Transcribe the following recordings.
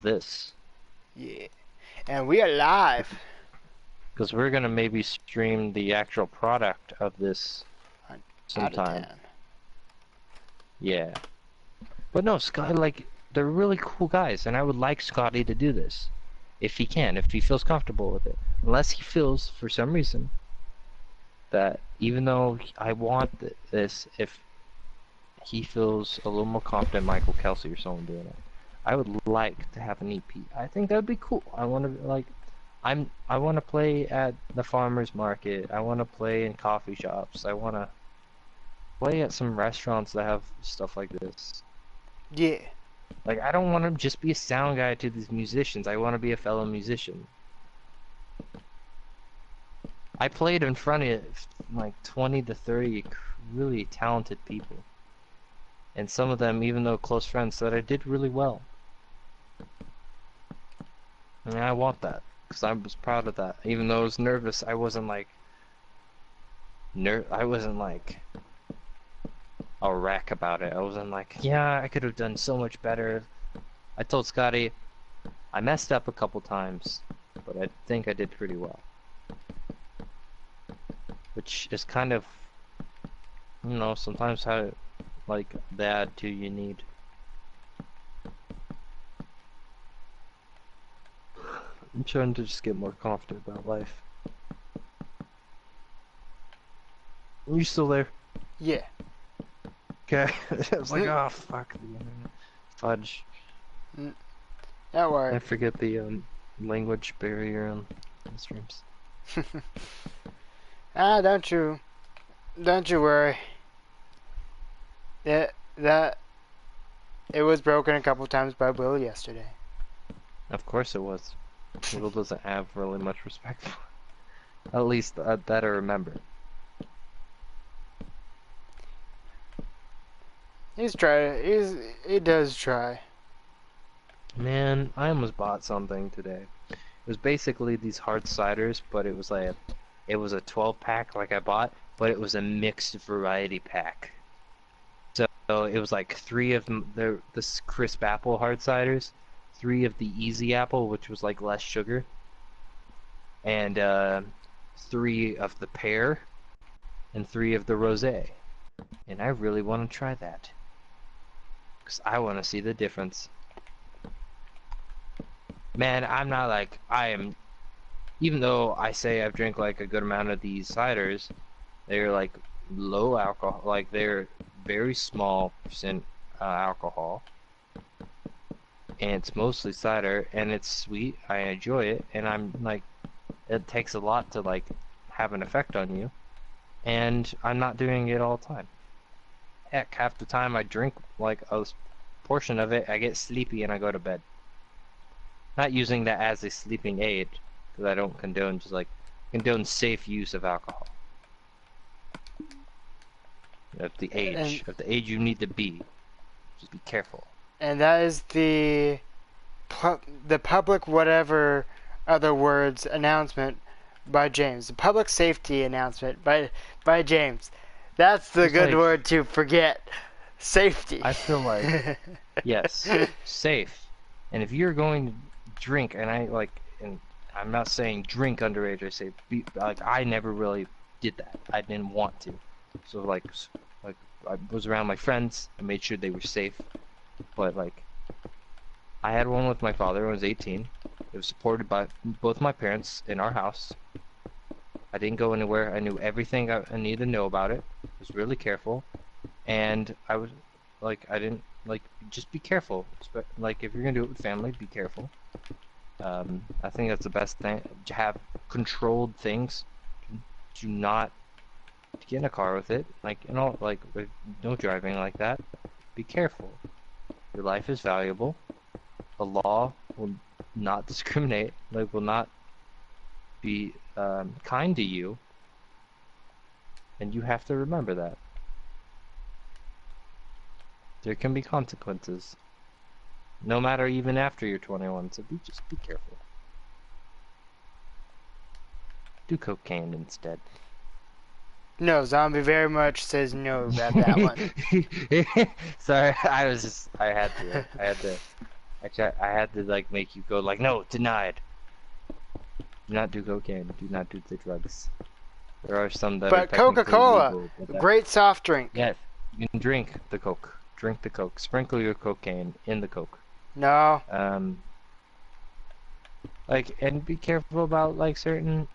this. Yeah. And we are live. Because we're gonna maybe stream the actual product of this Out of sometime. 10. Yeah. But no, Scott, like, they're really cool guys, and I would like Scotty to do this. If he can, if he feels comfortable with it. Unless he feels, for some reason, that even though I want this, if he feels a little more confident, Michael Kelsey or someone doing it, I would like to have an EP. I think that would be cool. I want to, like, I want to play at the farmer's market. I want to play in coffee shops. I want to play at some restaurants that have stuff like this. Yeah. Like, I don't want to just be a sound guy to these musicians. I want to be a fellow musician. I played in front of like 20 to 30 really talented people. And some of them, even though close friends, said I did really well. And I want that. Because I was proud of that. Even though I was nervous, I wasn't like a wreck about it. I wasn't like, yeah, I could have done so much better. I told Scotty, I messed up a couple times, but I think I did pretty well. Which is kind of, you know, sometimes how, like, the attitude you need. I'm trying to just get more confident about life. Are you still there? Yeah. Okay. I was like, oh, fuck the internet. Fudge. Don't worry. I forget the language barrier on streams. Don't you worry. It was broken a couple times by Will yesterday. Of course it was. Will doesn't have really much respect for it. At least that I remember. He does try. Man, I almost bought something today. It was basically these hard ciders, but it was like it was a 12 pack like I bought, but it was a mixed variety pack. So it was like 3 of the crisp apple hard ciders, 3 of the easy apple, which was like less sugar, and 3 of the pear, and 3 of the rosé. And I really want to try that. Because I want to see the difference. Man, I'm not like, even though I say I've drank like a good amount of these ciders, they're like low alcohol, like they're very small percent alcohol. And it's mostly cider, and it's sweet, I enjoy it, and I'm like, it takes a lot to like have an effect on you. And I'm not doing it all the time. Heck, half the time I drink like a portion of it, I get sleepy and I go to bed. Not using that as a sleeping aid, because I don't condone safe use of alcohol. Of the age you need to be. Just be careful. And that is the public whatever other words announcement by James. The public safety announcement by James. That's the good word to forget. Safety. I feel like yes, safe. And if you're going to drink, and I'm not saying drink underage. I say like I never really did that. I didn't want to. So like I was around my friends. I made sure they were safe. But like I had one with my father when I was 18. It was supported by both my parents in our house. I didn't go anywhere. I knew everything I needed to know about it. I was really careful. And I was like, I didn't like, just be careful. Like if you're gonna do it with family, be careful. I think that's the best thing, to have controlled things. Do not get in a car with it. Like, you know, like no driving like that. Be careful. Your life is valuable. The law will not discriminate. Like, will not be kind to you. And you have to remember that. There can be consequences. No matter even after you're 21, so just be careful. Do cocaine instead. No, Zombie very much says no about that one. Sorry, I had to. Actually, I had to like make you go like, no, denied. Do not do cocaine. Do not do the drugs. There are some that are But technically Coca-Cola, legal, but that great soft drink. yes, you can drink the Coke. Drink the Coke. Sprinkle your cocaine in the Coke. No. Um, like, and be careful about like certain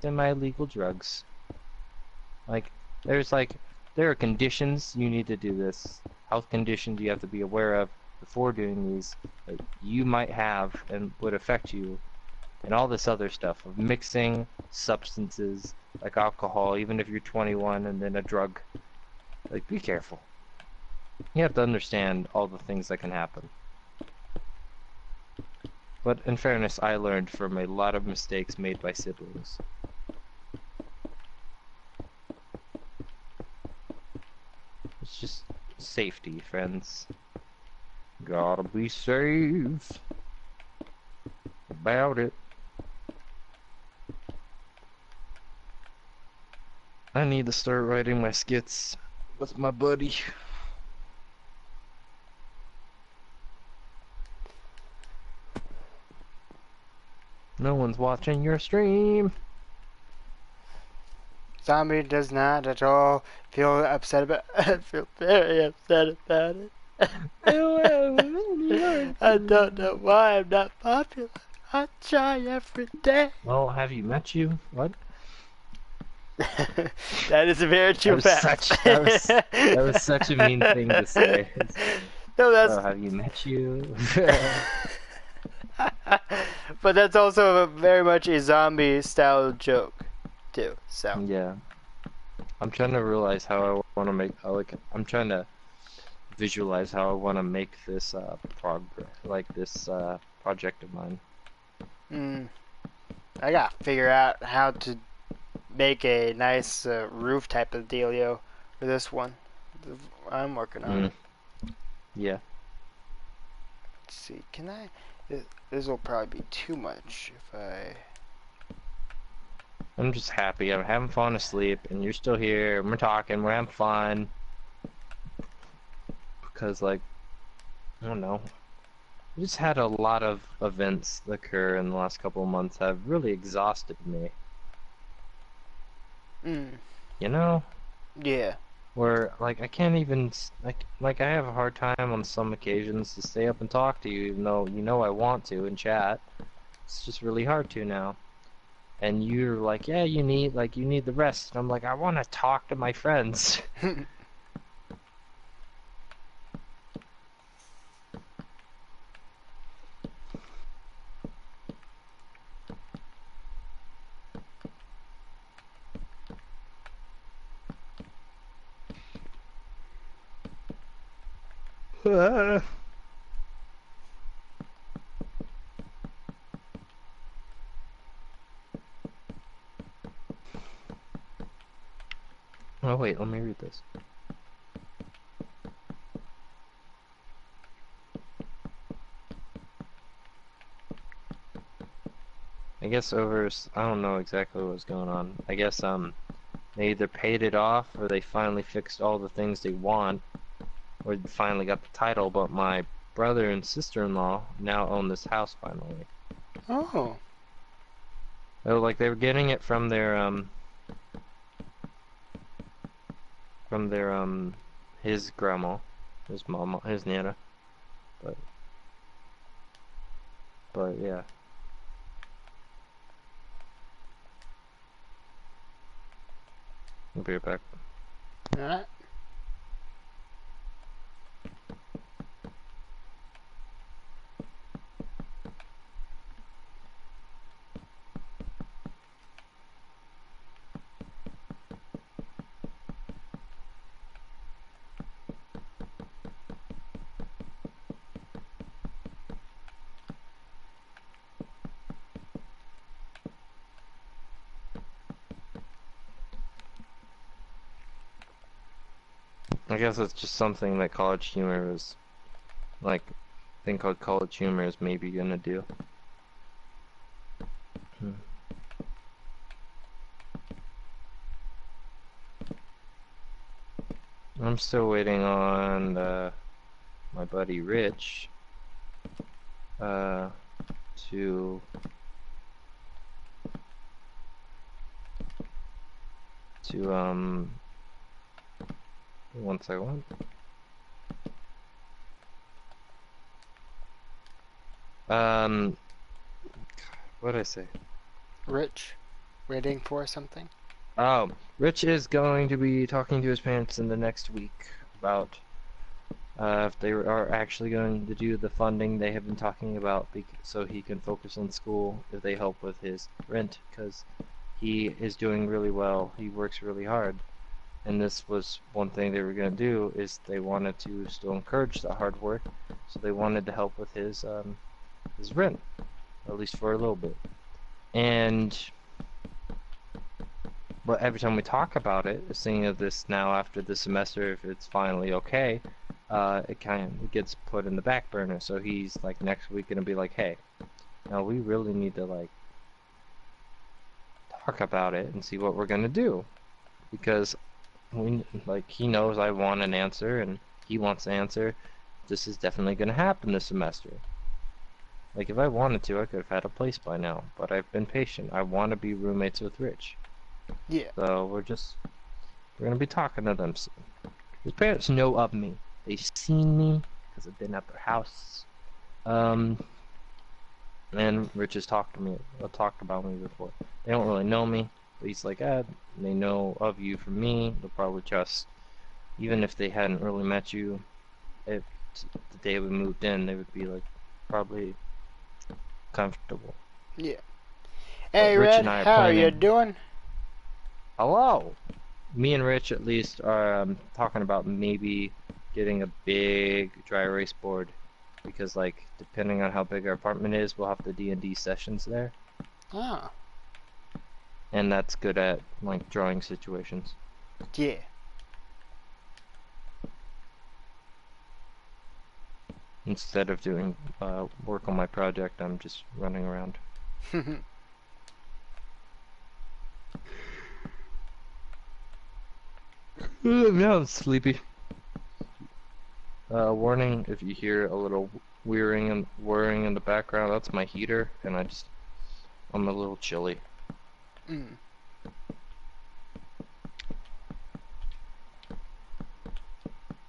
semi-legal drugs. Like, there are conditions you need to do this. Health conditions you have to be aware of before doing these that you might have and would affect you, and all this other stuff of mixing substances like alcohol, even if you're 21, and then a drug. Like, be careful. You have to understand all the things that can happen. But in fairness, I learned from a lot of mistakes made by siblings. It's just safety, friends. Gotta be safe about it. I need to start writing my skits with my buddy. No one's watching your stream. Zombie does not at all feel upset about I feel very upset about it. I don't know why I'm not popular. I try every day. Well, have you met you? What? That is a very true fact. That was such a mean thing to say. No, that's. Oh, have you met you? But that's also very much a zombie style joke, too. So. Yeah. I'm trying to realize how I want to make. I'm trying to visualize how I want to make this project of mine. I gotta figure out how to make a nice roof type of dealio for this one. I'm working on it. Yeah. Let's see, can I? This will probably be too much if I. I'm just happy. I'm having fun asleep, and you're still here. And we're talking. We're having fun. Because, like, I don't know. I just had a lot of events occur in the last couple of months that have really exhausted me. You know? Yeah. Where, like, I can't even, like, I have a hard time on some occasions to stay up and talk to you, even though you know I want to and chat. It's just really hard to now. And you're like, yeah, you need the rest. And I'm like, I want to talk to my friends. Oh wait, let me read this. I guess I don't know exactly what was going on. I guess they either paid it off or they finally fixed all the things they want, or finally got the title, but my brother and sister-in-law now own this house finally. Oh. So, like, they were getting it from their his grandma, his mama, his nana, but yeah. I'll be right back. Alright. I guess it's just something that College Humor is, like, a thing called College Humor is maybe gonna do. I'm still waiting on my buddy Rich uh, to one second. What did I say? Rich, waiting for something. Oh, Rich is going to be talking to his parents in the next week about if they are actually going to do the funding they have been talking about so he can focus on school if they help with his rent, because he is doing really well. He works really hard. And this was one thing they were going to do, is they wanted to still encourage the hard work, so they wanted to help with his rent, at least for a little bit. And but every time we talk about it, seeing of this now after the semester, if it's finally okay, it kind of gets put in the back burner. So he's like next week gonna be like, hey, now we really need to like talk about it and see what we're gonna do, because he knows I want an answer and he wants an answer. This is definitely gonna happen this semester. Like if I wanted to, I could have had a place by now, but I've been patient. I want to be roommates with Rich. Yeah. So we're gonna be talking to them soon. His parents know of me. They've seen me because I've been at their house. And Rich has talked about me before. They don't really know me, but he's like, they know of you from me. They'll probably trust, even if they hadn't really met you. If the day we moved in, they would be like, probably comfortable. Yeah. But Hey, Rich Red, and I are how are you planning. doing? Hello. Me and Rich at least are talking about maybe getting a big dry erase board, because like depending on how big our apartment is, we'll have the D&D sessions there, Ah, and that's good at like drawing situations. yeah. Instead of doing work on my project, I'm just running around. Now I'm sleepy. Warning, if you hear a little whirring in the background, that's my heater, and I'm a little chilly. Mm.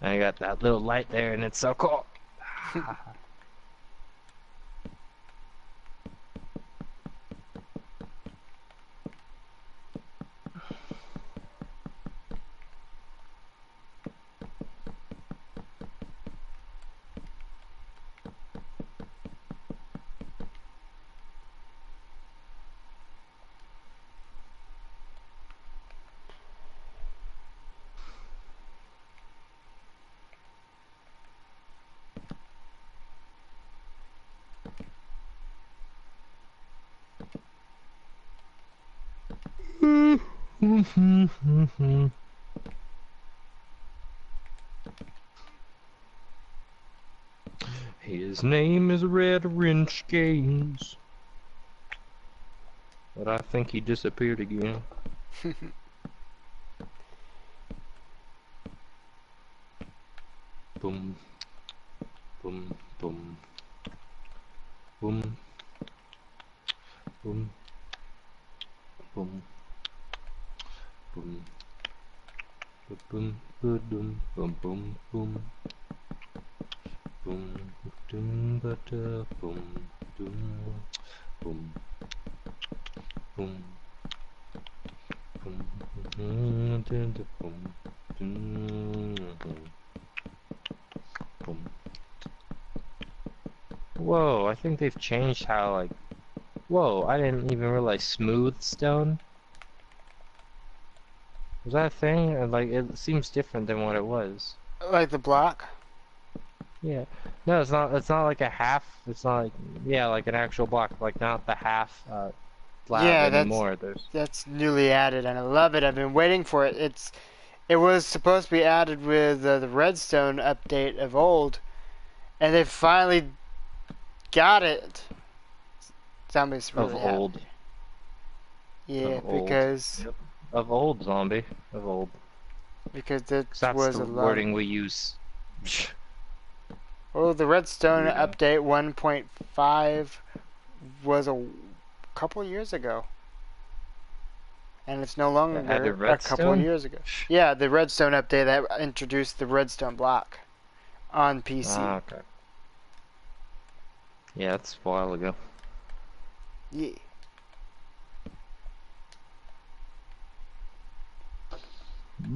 I got that little light there, and it's so cool. His name is Red Wrench Games, but I think he disappeared again. Boom, boom, boom, boom, boom, boom, boom, boom, boom, boom, boom, boom, boom, boom, boom, boom, boom, boom, boom. Whoa, I think they've changed how, like, whoa, I didn't even realize smooth stone. Was that a thing? Or, like, it seems different than what it was. Like the block? Yeah. No, it's not like a half, it's not like, yeah, like an actual block, like not the half, slab Yeah, anymore. that's newly added, and I love it. I've been waiting for it. It was supposed to be added with the Redstone update of old, and they finally got it. Zombie's Of really old. happy. Yeah, Of old. because Yep. Of old, zombie. Of old. it That's was the a lot. wording we use. Well, the Redstone Weirdo. update 1.5 was a couple years ago, and it's no That added longer a couple redstone? years ago. Yeah, the Redstone update that introduced the Redstone block on PC. Ah, okay. Yeah, that's a while ago. Yeah.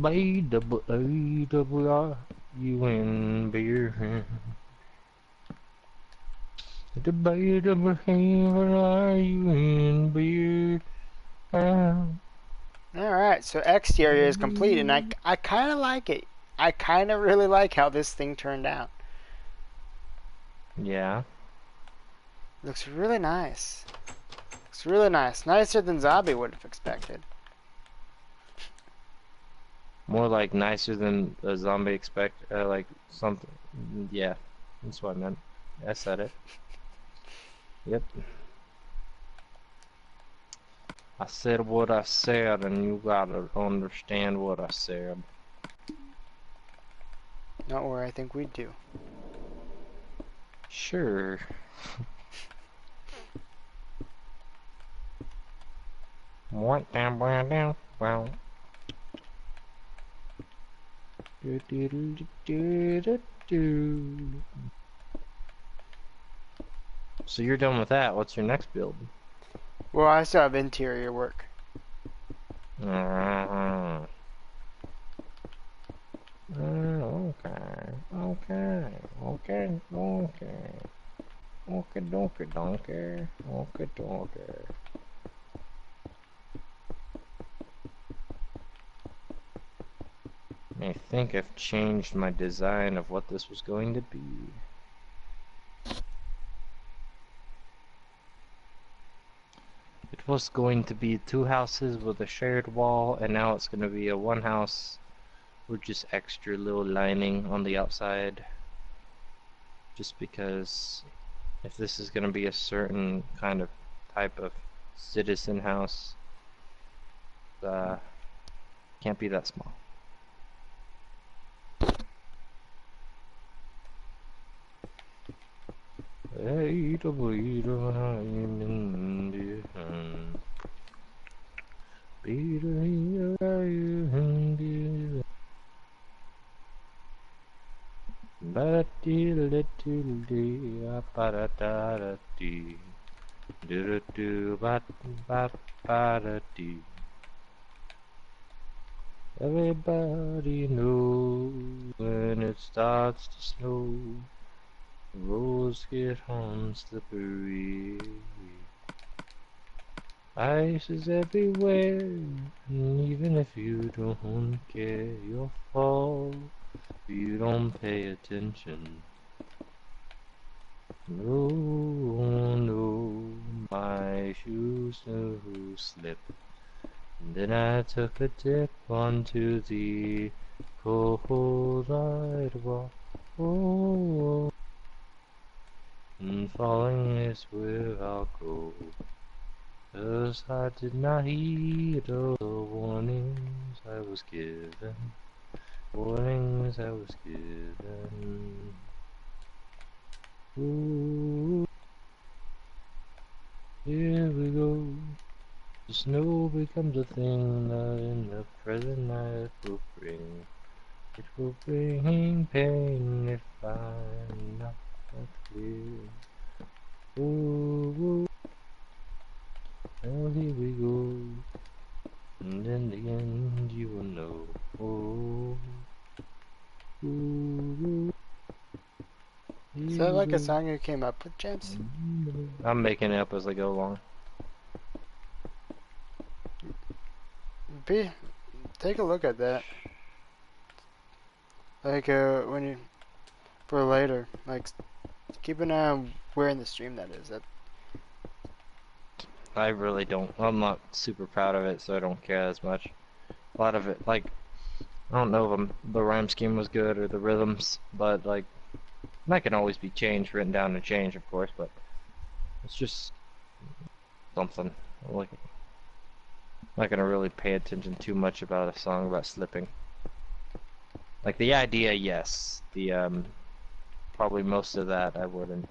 B-double-A-double-R-U-N beer. The-B-double-A-double-R-U-N beer. Alright, so exterior is complete, and I kind of like it. I kind of really like how this thing turned out. Yeah. Looks really nice. Looks really nice. Nicer than Zombie would have expected. More like nicer than a zombie expect, like something. Yeah, that's what I meant. I said it. Yep. I said what I said, and you gotta understand what I said. Not where I think we do. Sure. What down, down, down, well. Do, do, do, do, do, do. So you're done with that. What's your next build? Well, I still have interior work. Okay. Okay. Okay, donkey. Okay, donkey. I think I've changed my design of what this was going to be. It was going to be 2 houses with a shared wall, and now it's going to be a 1 house with just extra little lining on the outside. Just because if this is going to be a certain kind of type of citizen house, can't be that small. Everybody knows when it starts to snow, the roads get on slippery. Ice is everywhere, and even if you don't care, you'll fall if you don't pay attention. No, no, my shoes no slip. And then I took a dip onto the cold sidewalk. Oh, and falling is where I'll go. 'Cause I did not heed all the warnings I was given. Warnings I was given. Ooh, here we go. The snow becomes a thing that in the present night will bring. It will bring pain if I'm not that clear. Ooh, well here we go. And in the end you will know. Oh, ooh, Is here that we like a go. song you came up with, James? I'm making it up as I go along. Take a look at that. Like, when you, for later. Like, keep an eye on where in the stream that is. I really don't. I'm not super proud of it, so I don't care as much. A lot of it, like, I don't know if the rhyme scheme was good or the rhythms, but like, that can always be changed, written down and changed, of course, but it's just something. Like, I'm not gonna really pay attention too much about a song about slipping. Like the idea, yes. The probably most of that I wouldn't.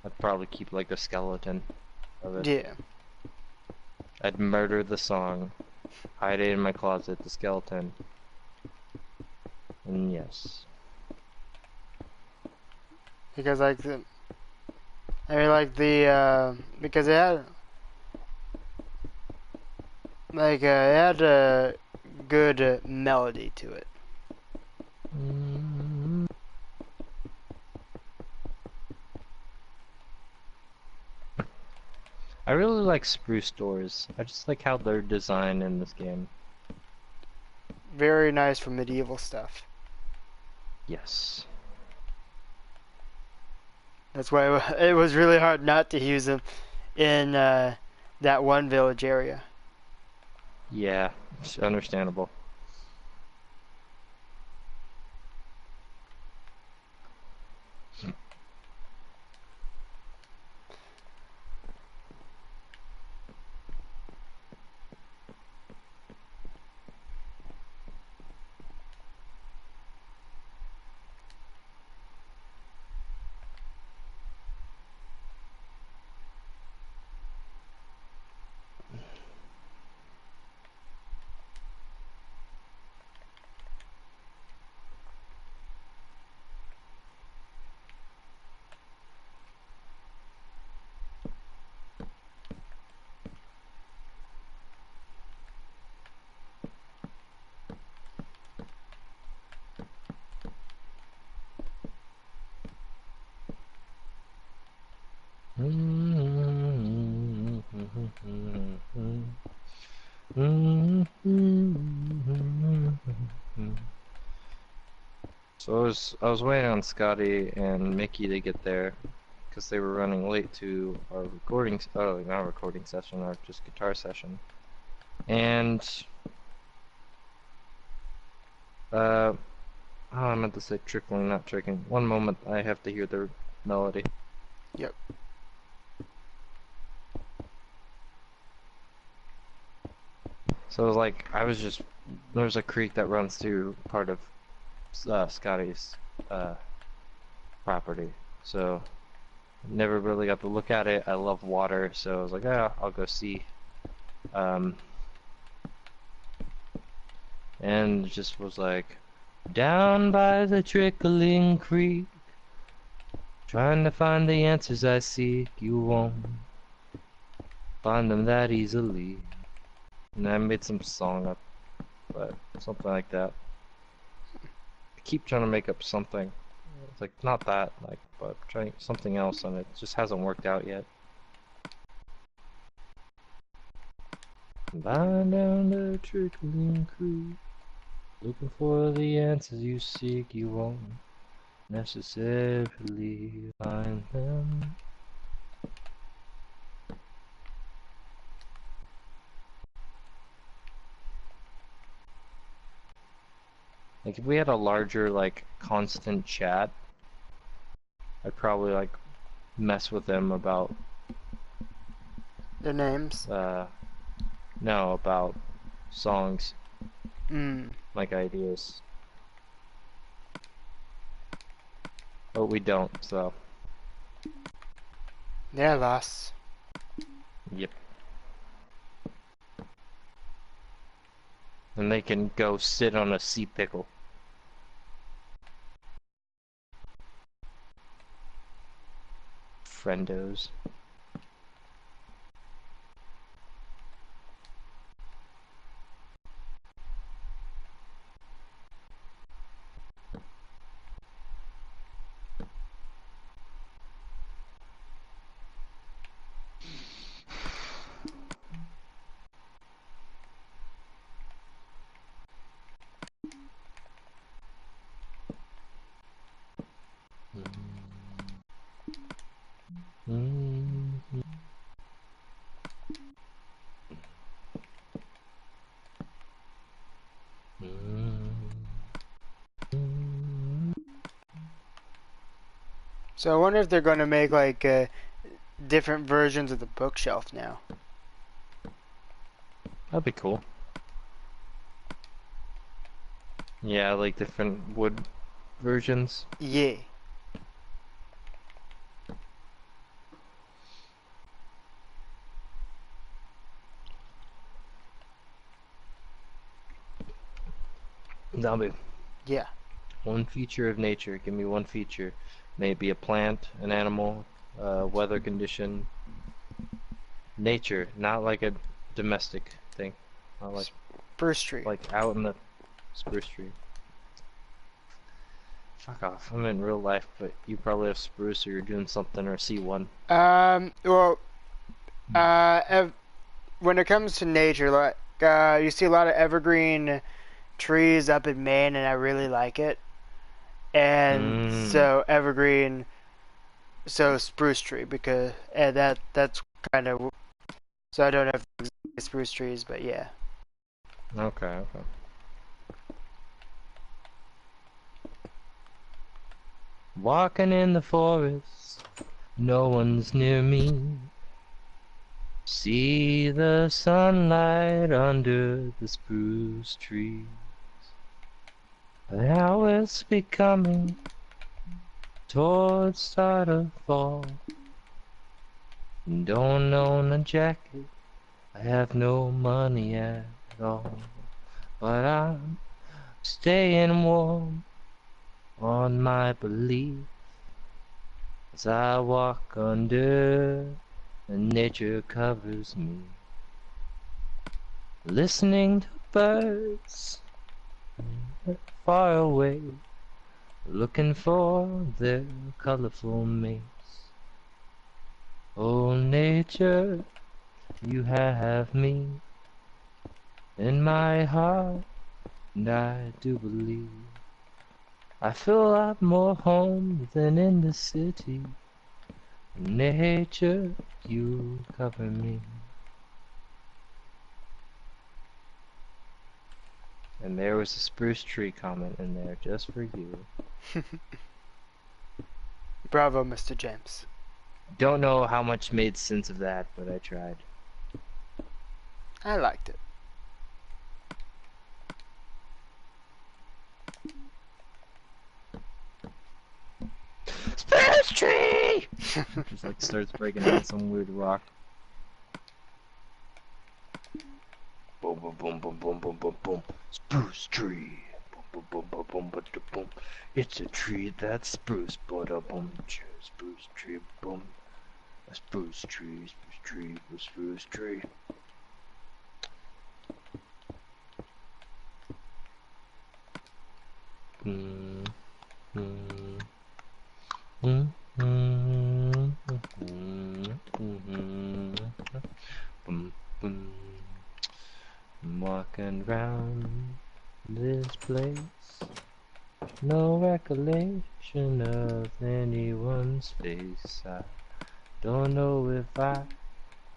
I'd probably keep like a skeleton of it. Yeah. I'd murder the song, hide it in my closet, the skeleton. And yes. Because like because it had a good melody to it. I really like spruce doors. I just like how they're designed in this game. Very nice for medieval stuff. Yes. That's why it was really hard not to use them in that one village area. Yeah, it's understandable. So I was waiting on Scotty and Mickey to get there because they were running late to our recording, oh, not recording session, our just guitar session. And oh, I meant to say trickling, not tricking. One moment, I have to hear the melody. Yep. So it was like there's a creek that runs through part of Scotty's property. So never really got to look at it. I love water, so I was like, ah, I'll go see. And it just was like, down by the trickling creek, trying to find the answers I seek. You won't find them that easily. And I made some song up, but something like that. I keep trying to make up something. It's like not that, like, but trying something else, and it just hasn't worked out yet. Lying down the trickling creek, looking for the answers you seek. You won't necessarily find them. Like if we had a larger, like, constant chat, I'd probably like mess with them about The names. no, about songs, Mm. like ideas. But we don't, so They're lost. yep. And they can go sit on a sea pickle. Friendos. So I wonder if they're going to make like different versions of the bookshelf now. That'd be cool. Yeah, like different wood versions. Yeah. Zombie. Yeah. One feature of nature. Give me one feature. Maybe a plant, an animal, weather condition. Nature, not like a domestic thing. Not Spruce tree. like out in the spruce tree. Fuck off. I'm in real life, but you probably have spruce or you're doing something or see one. Well, when it comes to nature, like you see a lot of evergreen trees up in Maine, and I really like it. And Mm. so evergreen, so spruce tree because and that's kind of so I don't have spruce trees, but yeah. Okay, okay. Walking in the forest, no one's near me. See the sunlight under the spruce trees. Now it's becoming towards start of fall. Don't own a jacket, I have no money at all. But I'm staying warm on my belief as I walk under and nature covers me. Listening to birds far away, looking for their colorful mates. Oh, nature, you have me in my heart, and I do believe I feel a lot more home than in the city. Nature, you cover me. And there was a spruce tree comment in there just for you. Bravo, Mr. James. Don't know how much made sense of that, but I tried. I liked it. Spruce tree! Just like starts breaking out some weird rock. Boom, boom, boom, boom, boom, boom, boom, boom. Spruce tree. Boom, boom, boom, boom, boom, boom, boom, boom. It's a tree that's spruce, but a boom, spruce tree, boom. A spruce tree, spruce tree, a spruce tree. Mm, mm, mm, mm, mm, mm, boom, boom. I'm walking round this place, no recollection of anyone's face. I don't know if I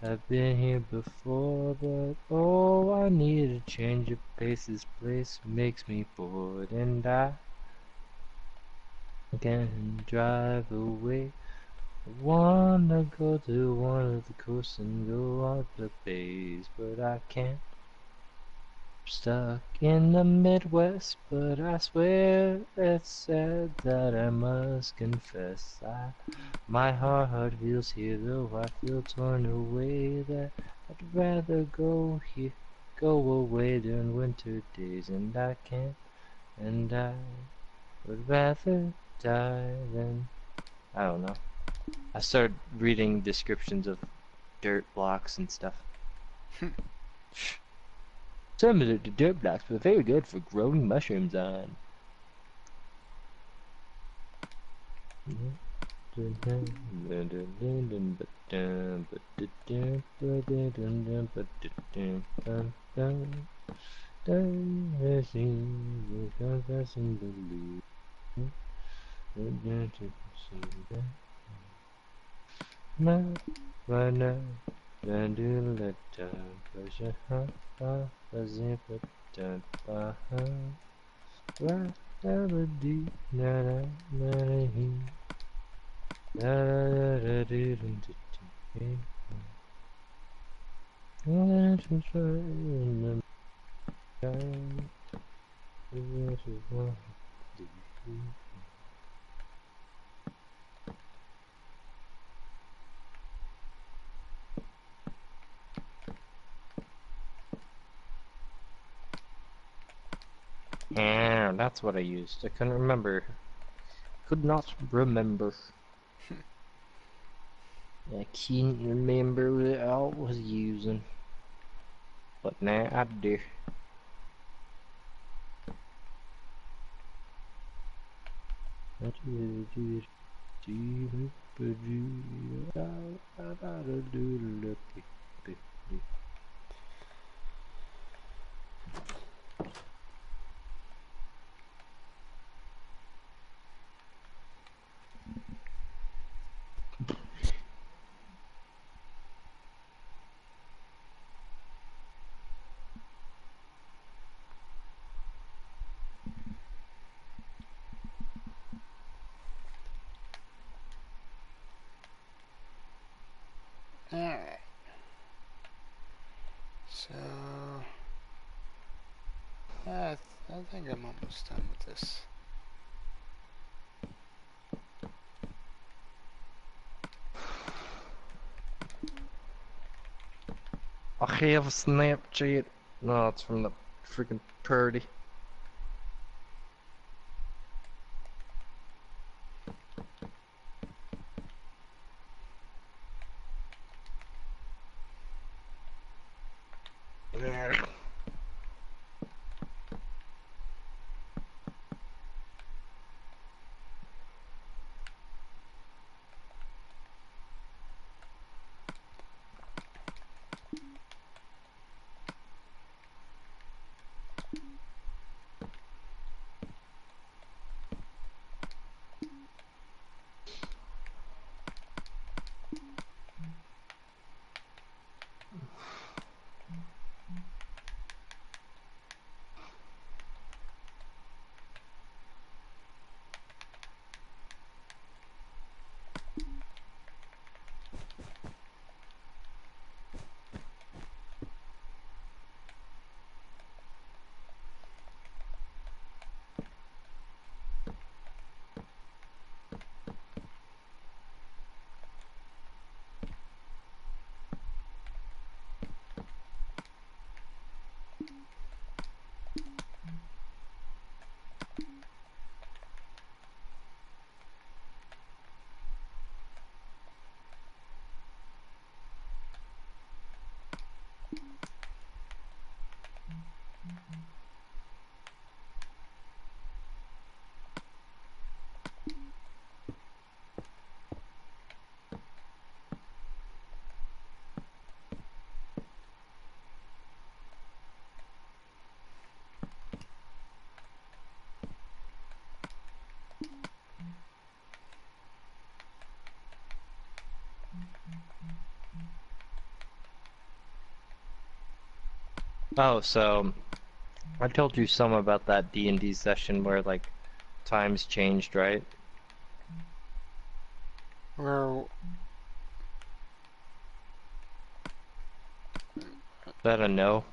have been here before, but oh, I need a change of pace. This place makes me bored, and I can drive away. I wanna go to one of the coasts and go out the bays, but I can't. Stuck in the Midwest, but I swear it's sad that I must confess my heart feels here, though I feel torn away. That I'd rather go away during winter days, and I can't, and I would rather die than I don't know. I started reading descriptions of dirt blocks and stuff. Similar to dirt blocks, but very good for growing mushrooms on. Yeah, that's what I used. I couldn't remember. Could not remember. I can't remember what I was using. But now I do. Alright. So, I think I'm almost done with this. I have a Snapchat. No, it's from the freaking party. Oh, so I told you some about that D&D session where like times changed, right? Where, Is that a no?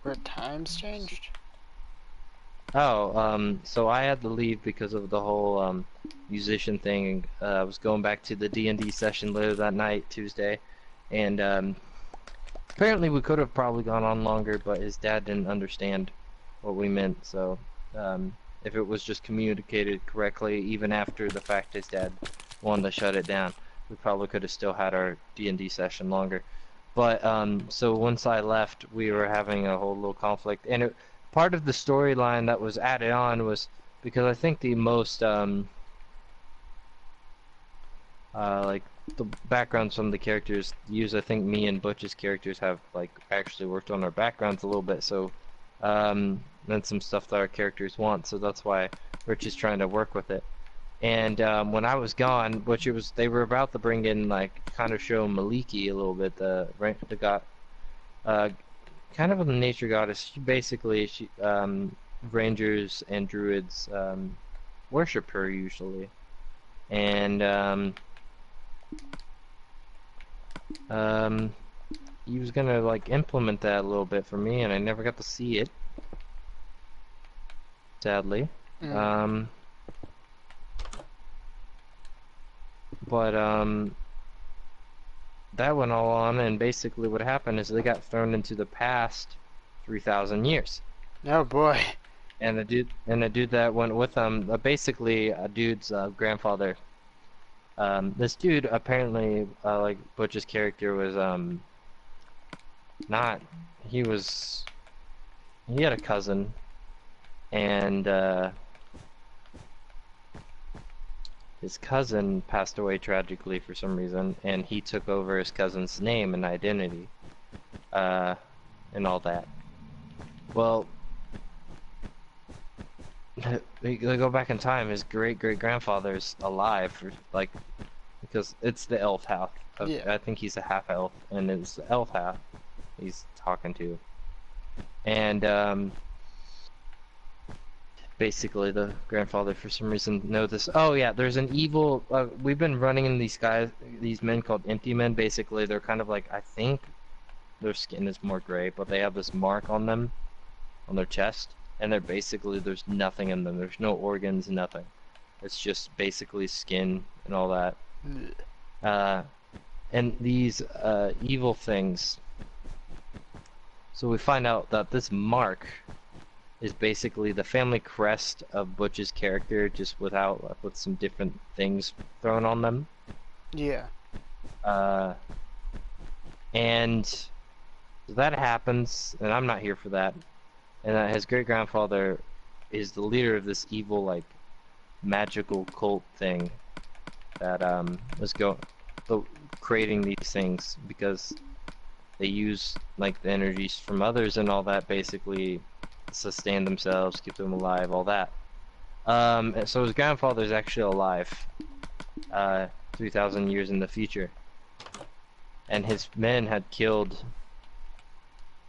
where times changed? Oh, so I had to leave because of the whole musician thing. I was going back to the D&D session later that night, Tuesday, and apparently we could have probably gone on longer, but his dad didn't understand what we meant. So if it was just communicated correctly, even after the fact his dad wanted to shut it down, we probably could have still had our D&D session longer. But so once I left, we were having a whole little conflict, and part of the storyline that was added on was because I think the most like the backgrounds from the characters used. I think me and Butch's characters have like actually worked on our backgrounds a little bit, so and some stuff that our characters want. So that's why Rich is trying to work with it. And when I was gone, which it was, they were about to bring in like kind of show Maliki a little bit, the god, uh, kind of a nature goddess. She rangers and druids worship her usually, and um, he was gonna like implement that a little bit for me, and I never got to see it, sadly. Mm. Um, but that went all on, and basically what happened is they got thrown into the past 3,000 years. Oh boy. and the dude that went with him, basically a dude's grandfather. This dude apparently, like Butch's character was not. He was. He had a cousin, and his cousin passed away tragically for some reason, and he took over his cousin's name and identity, uh, and all that. Well, they go back in time. His great-great-grandfather's alive, for, like, because it's the elf half. Yeah. I think he's a half elf, and it's the elf half he's talking to. And basically the grandfather for some reason know this. Oh yeah, there's an evil. We've been running in these guys, these men called empty men. Basically, they're kind of like, I think their skin is more gray, but they have this mark on them, on their chest, and they're basically, there's nothing in them. There's no organs, nothing. It's just basically skin and all that. Uh, and these evil things. So we find out that this mark is basically the family crest of Butch's character, just with some different things thrown on them. Yeah. And that happens, and I'm not here for that. And his great grandfather is the leader of this evil, like, magical cult thing that was creating these things because they use like the energies from others and all that, basically sustain themselves, keep them alive, all that. So his grandfather is actually alive, 3,000 years in the future, and his men had killed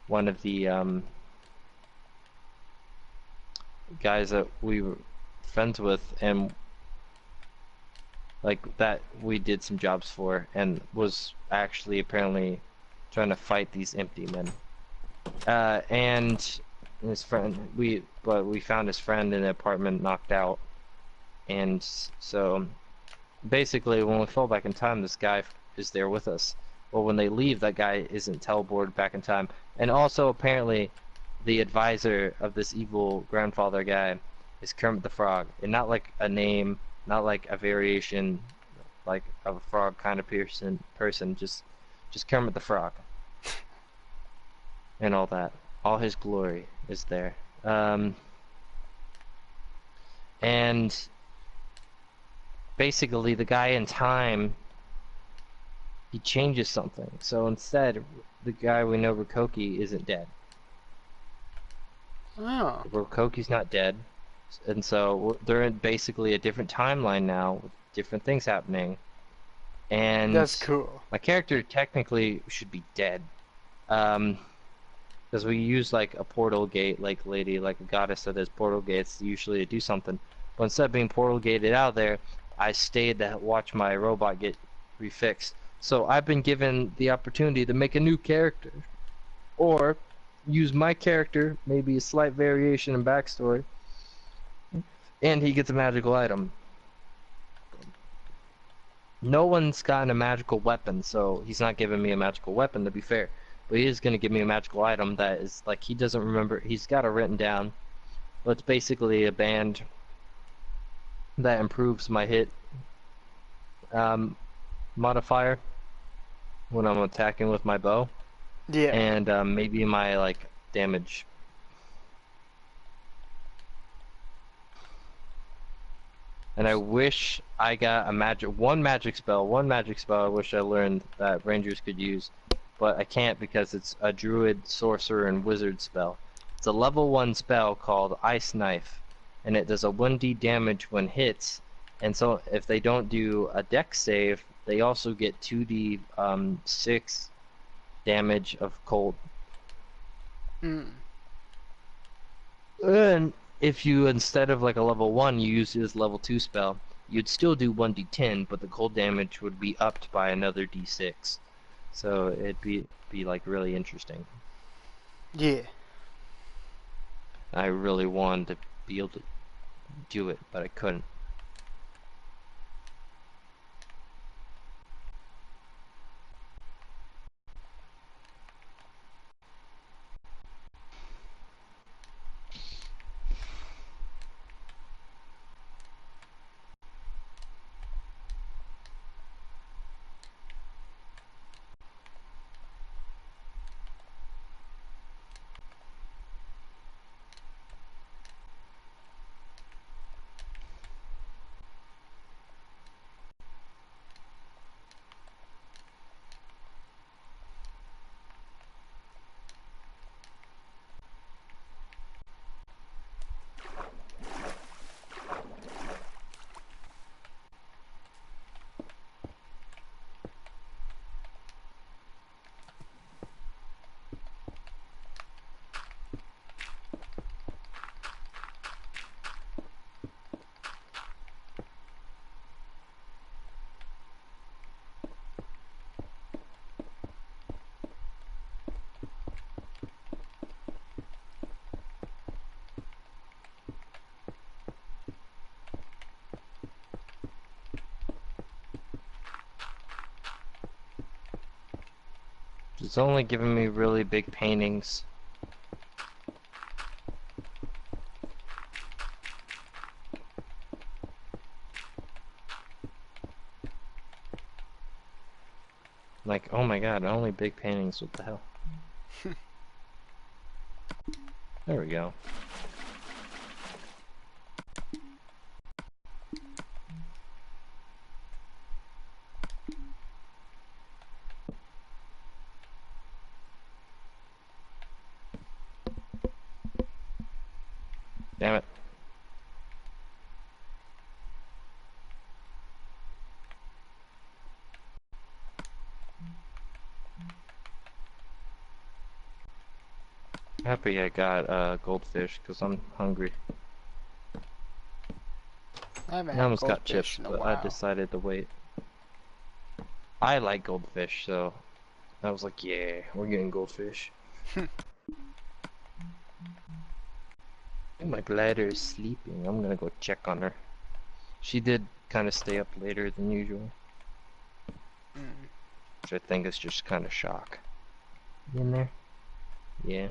one of the guys that we were friends with, and like that we did some jobs for, and was actually apparently trying to fight these empty men. And his friend, we found his friend in the apartment knocked out, and so basically when we fall back in time, this guy is there with us. Well, when they leave, that guy isn't teleported back in time, and also apparently the advisor of this evil grandfather guy is Kermit the Frog, and not like a name, not like a variation, like of a frog kind of person, just Kermit the Frog, and all that. All his glory is there. And basically the guy in time, he changes something. So instead, the guy we know, Rokoki, isn't dead. Oh. Rokoki's not dead. And so they're in basically a different timeline now, with different things happening. And That's cool. my character technically should be dead. Because we use like a portal gate, like lady, like a goddess that has portal gates usually to do something. But instead of being portal gated out there, I stayed to watch my robot get refixed. So I've been given the opportunity to make a new character, or use my character, maybe a slight variation in backstory, and he gets a magical item. No one's gotten a magical weapon, so he's not giving me a magical weapon, to be fair. But he is going to give me a magical item that is, like, he doesn't remember. He's got it written down. But it's basically a band that improves my hit modifier when I'm attacking with my bow. Yeah. And maybe my, like, damage. And I wish I got one magic spell I wish I learned that rangers could use, but I can't because it's a druid, sorcerer, and wizard spell. It's a level 1 spell called Ice Knife, and it does a 1d damage when hits, and so if they don't do a dex save, they also get 2d 6 damage of cold. And if you, instead of like a level 1, you use this level 2 spell, you'd still do 1d10, but the cold damage would be upped by another d6. So it'd be like really interesting. Yeah. I really wanted to be able to do it, but I couldn't. It's only giving me really big paintings. Like, oh my god, only big paintings, what the hell? There we go. Damn it. Happy I got goldfish because I'm hungry. I haven't I had almost got goldfish chips, in a but I while. decided to wait. I like goldfish, so I was like, yeah, we're getting goldfish. My glider is sleeping. I'm gonna go check on her. She did kind of stay up later than usual, Mm. which I think is just kind of shock. You in there? Yeah.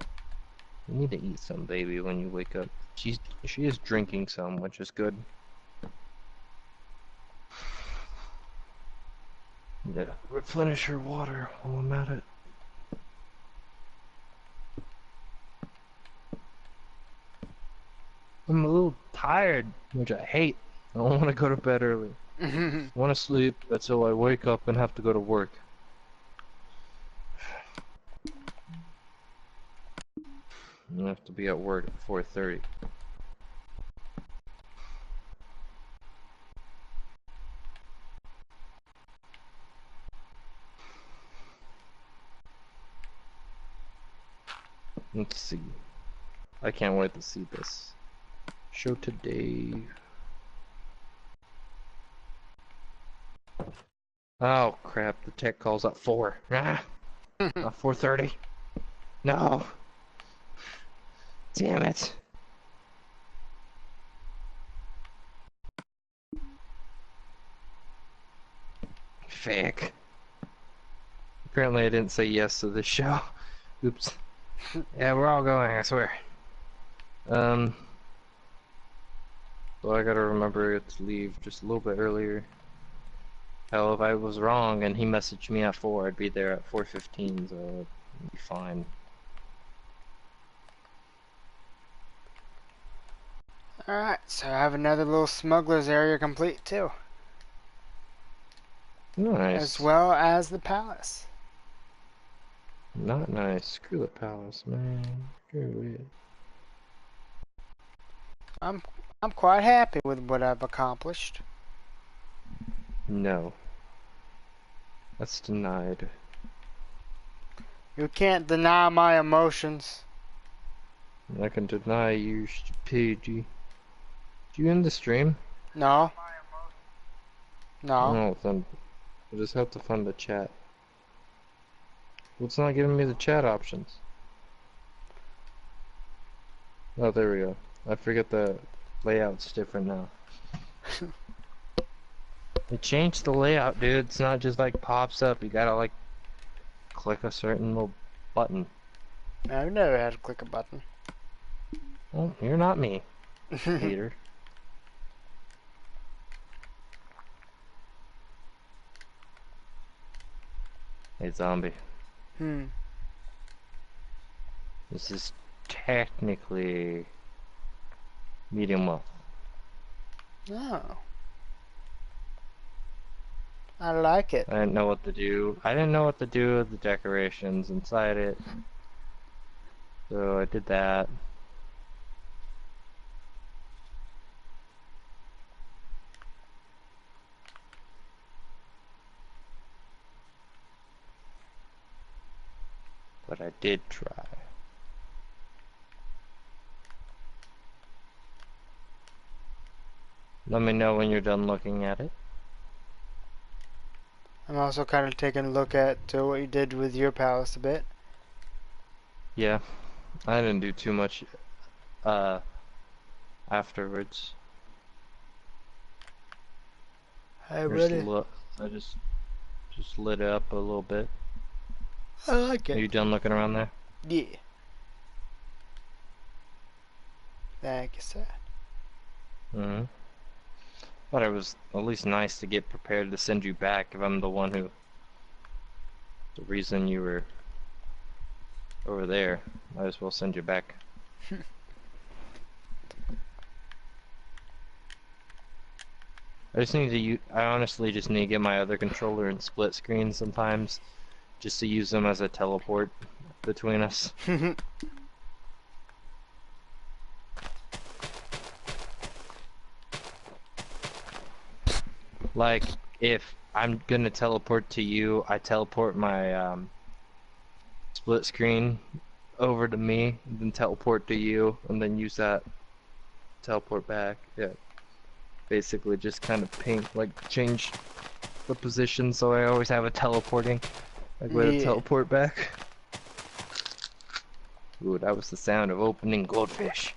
You need to eat some, baby, when you wake up. She is drinking some, which is good. Need to replenish her water while I'm at it. I'm a little tired, which I hate. I don't want to go to bed early. I want to sleep until I wake up and have to go to work. I have to be at work at 4:30. Let's see. I can't wait to see this. Show today. Oh crap, the tech call's at 4. Ah, not 4:30. No. Damn it. Fake. Apparently I didn't say yes to this show. Oops. Yeah, we're all going, I swear. So I gotta remember to leave just a little bit earlier. Hell, if I was wrong and he messaged me at 4, I'd be there at 4:15, so it'd be fine. Alright, so I have another little smuggler's area complete too. As Nice. well as the palace. Not nice. Screw the palace, man. Screw it. I'm quite happy with what I've accomplished. No. That's denied. You can't deny my emotions. I can deny your stupidity. Did you end the stream? No. No. Oh, then I just have to find the chat. Well, it's not giving me the chat options. Oh, there we go. I forget the layout's different now. They changed the layout, dude. It's not just like pops up. You gotta like click a certain little button. I've never had to click a button. Well, you're not me, hater. Hey, zombie. This is technically medium well. Oh. I like it. I didn't know what to do. I didn't know what to do with the decorations inside it. So I did that. But I did try. Let me know when you're done looking at it. I'm also kind of taking a look at what you did with your palace a bit. Yeah, I didn't do too much afterwards. I Just really, look. I just lit it up a little bit. I like Are it. you done looking around there? Yeah. Like I said. Mm-hmm. Thought it was at least nice to get prepared to send you back if I'm the one who, the reason you were over there. Might as well send you back. I honestly just need to get my other controller and split screen sometimes, just to use them as a teleport between us. Like, if I'm gonna teleport to you, I teleport my split screen over to me, and then teleport to you, and then use that teleport back. Yeah, basically just kind of change the position so I always have a teleporting, like way to Yeah. teleport back. Ooh, that was the sound of opening goldfish.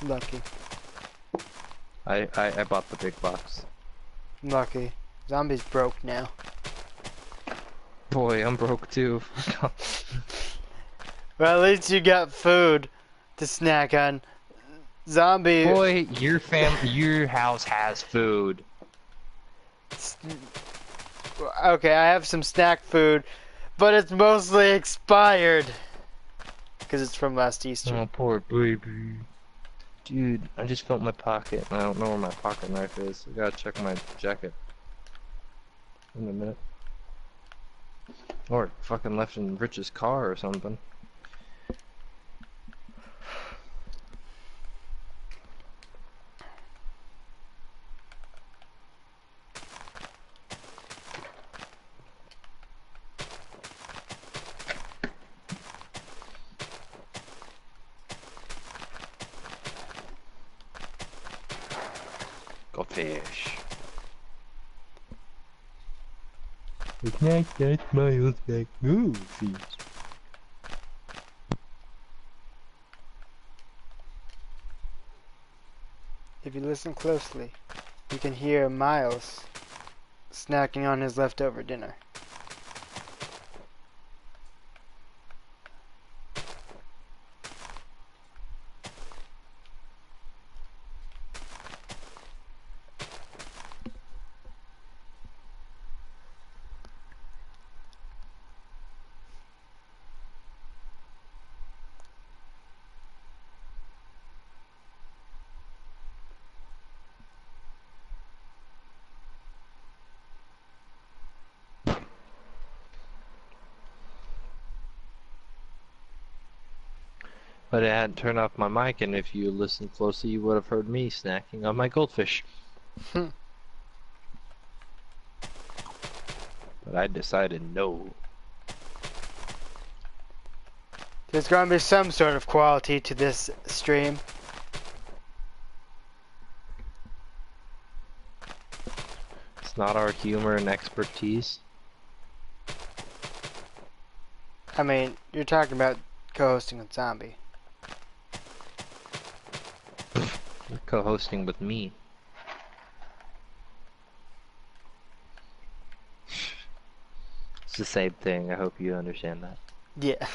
Lucky. I bought the big box. Lucky. Zombies broke now. Boy, I'm broke too. Well, at least you got food to snack on. Zombie. Boy, your house has food. Okay, I have some snack food, but it's mostly expired. Because it's from last Easter. Oh, poor baby. Dude, I just felt my pocket, and I don't know where my pocket knife is. I gotta check my jacket. In a minute. Or it fucking left in Rich's car or something. Goldfish. It's like that smiles like goldfish. If you listen closely, you can hear Miles snacking on his leftover dinner. But I hadn't turned off my mic, and if you listened closely, you would have heard me snacking on my goldfish. But I decided no. There's going to be some sort of quality to this stream. It's not our humor and expertise. I mean, you're talking about co-hosting with Zombie. You're co-hosting with me. It's the same thing. I hope you understand that. Yeah.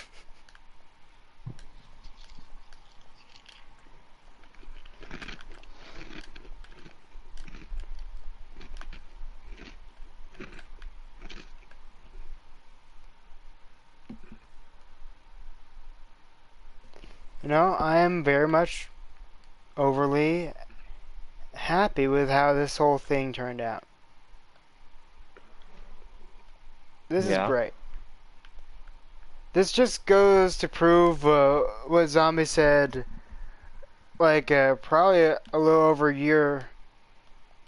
You know, I am very much overly happy with how this whole thing turned out. This is Yeah. great. This just goes to prove what Zombie said, like, probably a little over a year.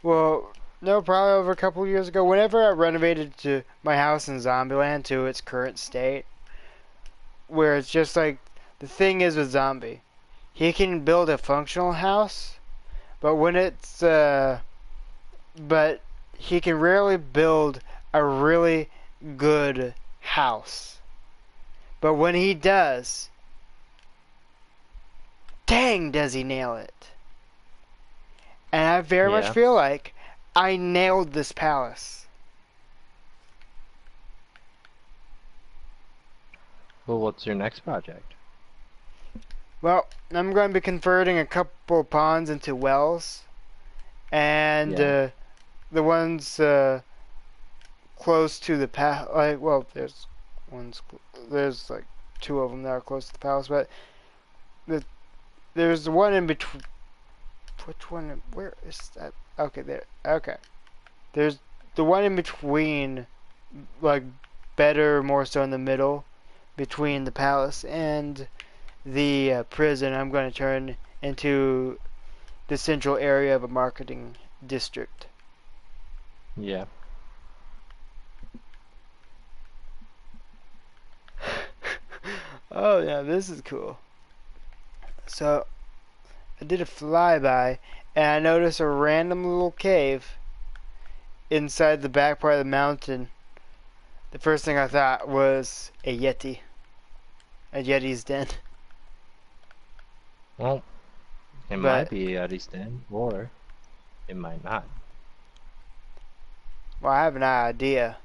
Well, no, probably over a couple years ago. Whenever I renovated to my house in Zombieland to its current state, where it's just like, the thing is with Zombie, he can build a functional house, but when it's, but he can rarely build a really good house. But when he does, dang, does he nail it. And I very much Yeah. feel like I nailed this palace. Well, what's your next project? Well, I'm going to be converting a couple ponds into wells, and Yeah. the ones close to the palace. Well, there's like two of them that are close to the palace, but the, there's one in between. Which one? Where is that? Okay, there. Okay, there's the one in between, like better, more so in the middle, between the palace and the prison. I'm going to turn into the central area of a marketing district. Yeah. Oh yeah, this is cool. So I did a flyby and I noticed a random little cave inside the back part of the mountain. The first thing I thought was a Yeti. A Yeti's den. Well, it might But, be Eddie's den, or it might not. well, I have an idea.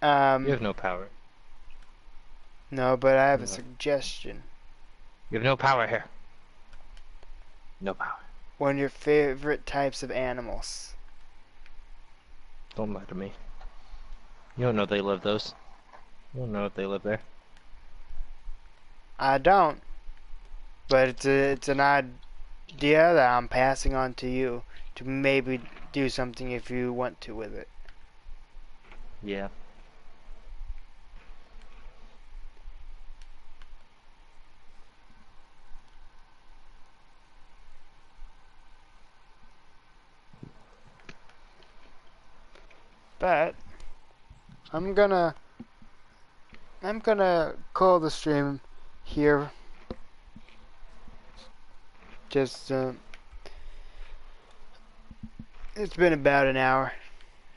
You have no power. No, but I have a No. suggestion. You have no power here. No power. One of your favorite types of animals. Don't lie to me. You don't know they live those. You don't know if they live there. I don't. But it's an idea that I'm passing on to you to maybe do something if you want to with it. Yeah. But I'm gonna call the stream here. Just it's been about an hour,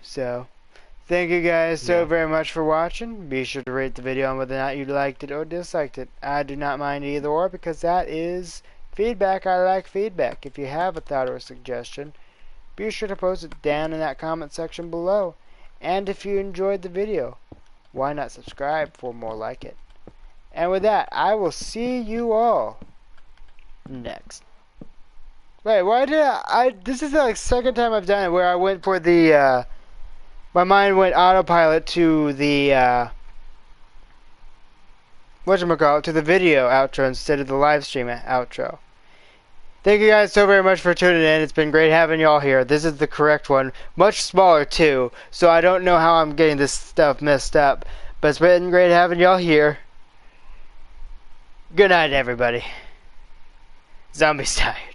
so thank you guys so Yeah. very much for watching. Be sure to rate the video on whether or not you liked it or disliked it. I do not mind either or because that is feedback. I like feedback. If you have a thought or a suggestion, be sure to post it down in that comment section below. And if you enjoyed the video, why not subscribe for more like it? And with that, I will see you all next. Wait, why did this is the like second time I've done it where I went for the my mind went autopilot to the whatchamacallit, to the video outro instead of the live stream outro. Thank you guys so very much for tuning in. It's been great having y'all here. This is the correct one. Much smaller too, so I don't know how I'm getting this stuff messed up. But it's been great having y'all here. Good night, everybody. Zombies tired.